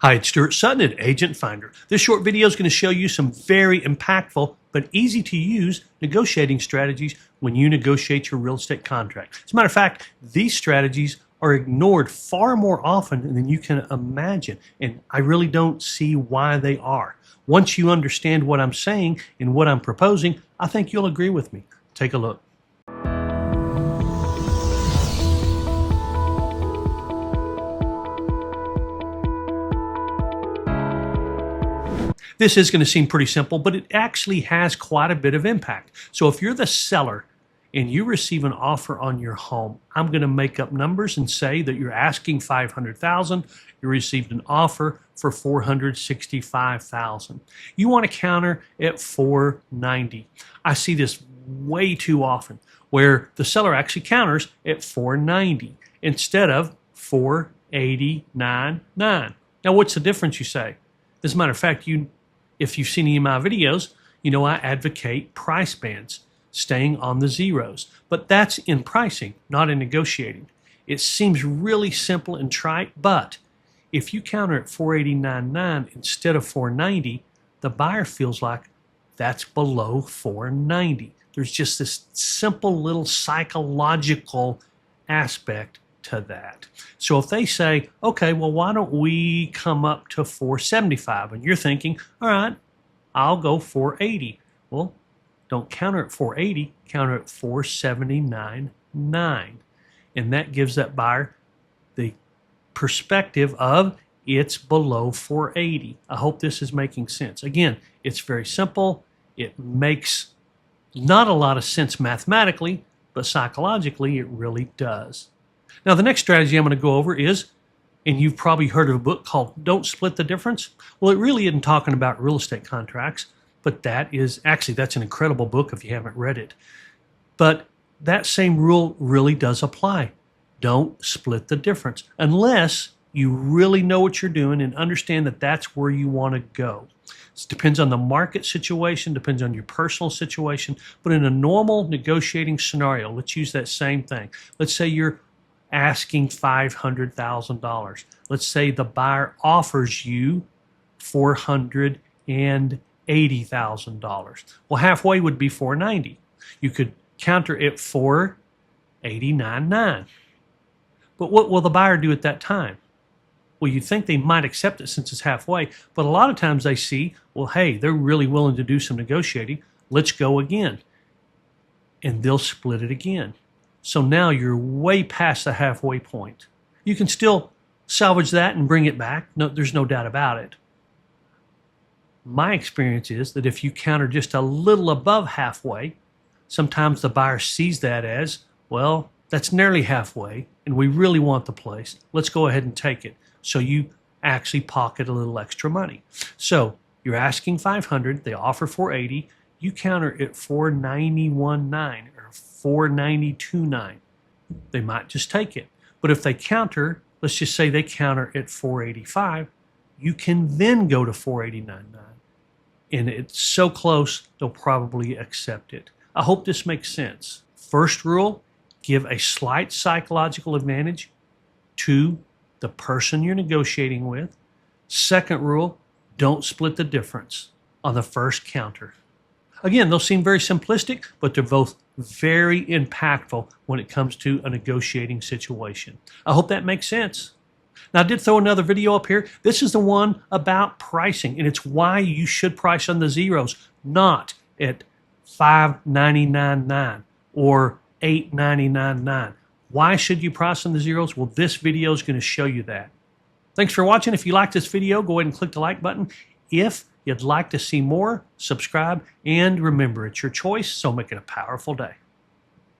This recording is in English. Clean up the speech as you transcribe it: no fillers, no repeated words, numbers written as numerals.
Hi, it's Stuart Sutton at Agent Finder. This short video is going to show you some very impactful but easy to use negotiating strategies when you negotiate your real estate contract. As a matter of fact, these strategies are ignored far more often than you can imagine, and I really don't see why they are. Once you understand what I'm saying and what I'm proposing, I think you'll agree with me. Take a look. This is going to seem pretty simple, but it actually has quite a bit of impact. So if you're the seller and you receive an offer on your home, I'm going to make up numbers and say that you're asking $500,000, you received an offer for $465,000. You want to counter at $490,000. I see this way too often where the seller actually counters at $490,000 instead of $489,900. Now, what's the difference, you say? As a matter of fact, if you've seen any of my videos, you know I advocate price bands, staying on the zeros. But that's in pricing, not in negotiating. It seems really simple and trite, but if you counter at $489,900 instead of $490,000, the buyer feels like that's below $490,000. There's just this simple little psychological aspect to that. So if they say, okay, well, why don't we come up to $475,000? And you're thinking, all right, I'll go $480,000. Well, don't counter at $480,000, counter at $479,900. And that gives that buyer the perspective of it's below $480,000. I hope this is making sense. Again, it's very simple. It makes not a lot of sense mathematically, but psychologically it really does. Now, the next strategy I'm going to go over is, and you've probably heard of a book called Don't Split the Difference. Well, it really isn't talking about real estate contracts, but that's an incredible book if you haven't read it. But that same rule really does apply. Don't split the difference unless you really know what you're doing and understand that that's where you want to go. It depends on the market situation, depends on your personal situation, but in a normal negotiating scenario, let's use that same thing. Let's say you're asking $500,000. Let's say the buyer offers you $480,000. Well, halfway would be $490,000. You could counter it $489,900. But what will the buyer do at that time? Well, you'd think they might accept it since it's halfway, but a lot of times they see, well, hey, they're really willing to do some negotiating. Let's go again. And they'll split it again. So now you're way past the halfway point. You can still salvage that and bring it back. No, there's no doubt about it. My experience is that if you counter just a little above halfway, sometimes the buyer sees that as, well, that's nearly halfway, and we really want the place. Let's go ahead and take it. So you actually pocket a little extra money. So you're asking $500,000, they offer $480,000, you counter at $491,900 or $492,900. They might just take it. But if they counter, let's just say they counter at $485,000, you can then go to $489,900. And it's so close, they'll probably accept it. I hope this makes sense. First rule, give a slight psychological advantage to the person you're negotiating with. Second rule, don't split the difference on the first counter. Again, they'll seem very simplistic, but they're both very impactful when it comes to a negotiating situation. I hope that makes sense. Now, I did throw another video up here. This is the one about pricing, and it's why you should price on the zeros, not at $599,900 or $899,900. Why should you price on the zeros? Well, this video is going to show you that. Thanks for watching. If you like this video, go ahead and click the like button. If you'd like to see more, subscribe, and remember, it's your choice, so make it a powerful day.